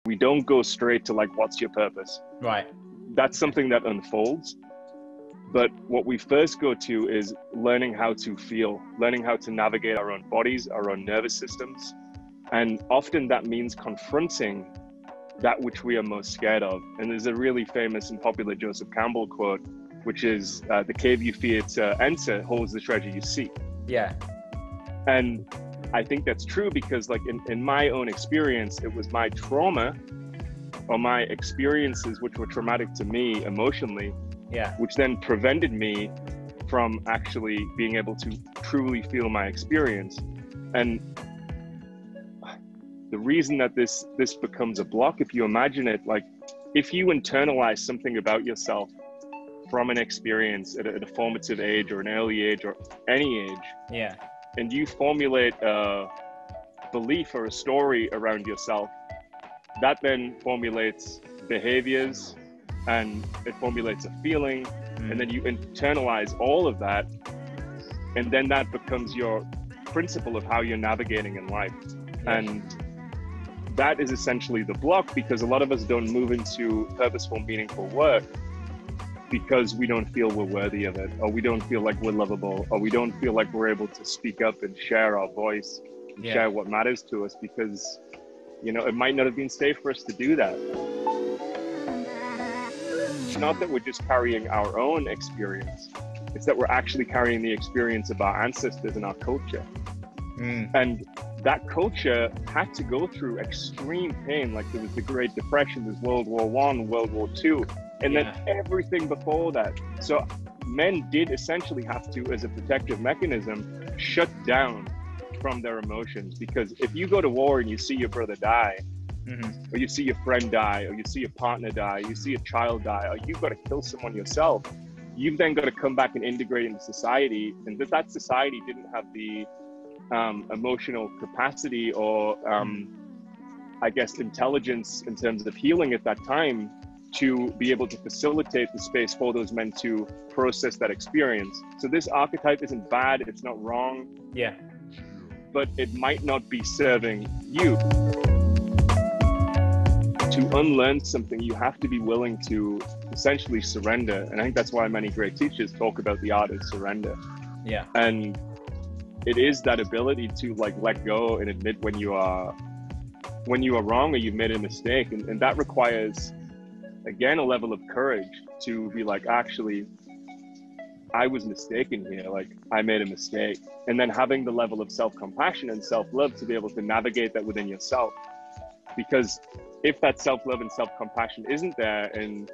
We don't go straight to like, what's your purpose? Right. That's something that unfolds. But what we first go to is learning how to feel, learning how to navigate our own bodies, our own nervous systems. And often that means confronting that which we are most scared of. And there's a really famous and popular Joseph Campbell quote, which is, the cave you fear to enter holds the treasure you seek. Yeah. And I think that's true because like in my own experience, it was my trauma or my experiences which were traumatic to me emotionally, which then prevented me from actually being able to truly feel my experience. And the reason that this becomes a block, if you imagine it, like if you internalize something about yourself from an experience at a formative age or an early age or any age, and you formulate a belief or a story around yourself, that then formulates behaviors and it formulates a feeling, and then you internalize all of that, and then that becomes your principle of how you're navigating in life. And that is essentially the block, because a lot of us don't move into purposeful, meaningful work because we don't feel we're worthy of it, or we don't feel like we're lovable, or we don't feel like we're able to speak up and share our voice, and share what matters to us, because, you know, it might not have been safe for us to do that. It's not that we're just carrying our own experience, it's that we're actually carrying the experience of our ancestors and our culture. And that culture had to go through extreme pain. Like there was the Great Depression, there's World War I, World War II, and then everything before that. So men did essentially have to, as a protective mechanism, shut down from their emotions. Because if you go to war and you see your brother die, or you see your friend die, or you see a partner die, you see a child die, or you've got to kill someone yourself, you've then got to come back and integrate into society. And that society didn't have the emotional capacity or I guess intelligence in terms of healing at that time to be able to facilitate the space for those men to process that experience. So this archetype isn't bad, it's not wrong, but it might not be serving you. To unlearn something, you have to be willing to essentially surrender. And I think that's why many great teachers talk about the art of surrender. And it is that ability to like let go and admit when you are wrong or you've made a mistake. And that requires, again, a level of courage to be like, actually, I was mistaken here. Like I made a mistake. And then having the level of self-compassion and self-love to be able to navigate that within yourself. Because if that self-love and self-compassion isn't there, and,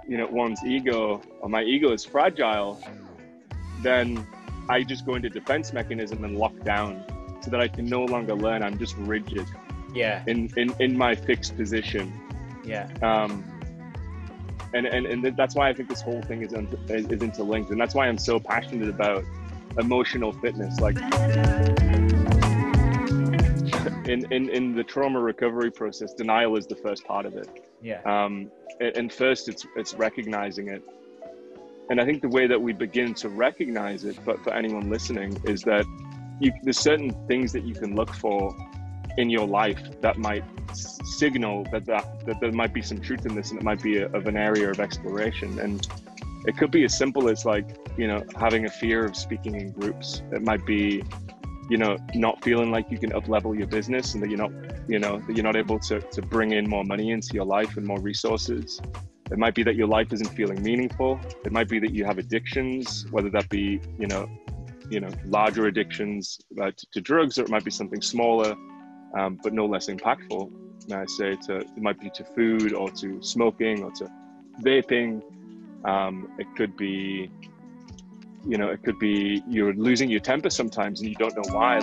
you know, one's ego or my ego is fragile, then I just go into defense mechanism and lock down so that I can no longer learn. I'm just rigid in my fixed position. And that's why I think this whole thing is interlinked. And that's why I'm so passionate about emotional fitness. Like in the trauma recovery process, denial is the first part of it. And first it's recognizing it. And I think the way that we begin to recognize it, but for anyone listening, is that there's certain things that you can look for in your life that might signal that there might be some truth in this, and it might be of an area of exploration. And it could be as simple as like, you know, having a fear of speaking in groups. It might be, you know, not feeling like you can up-level your business, and that you're not able to bring in more money into your life and more resources. It might be that your life isn't feeling meaningful. It might be that you have addictions, whether that be, you know, larger addictions to drugs, or it might be something smaller, but no less impactful. And I say it might be to food, or to smoking, or to vaping. It could be, you know, you're losing your temper sometimes and you don't know why.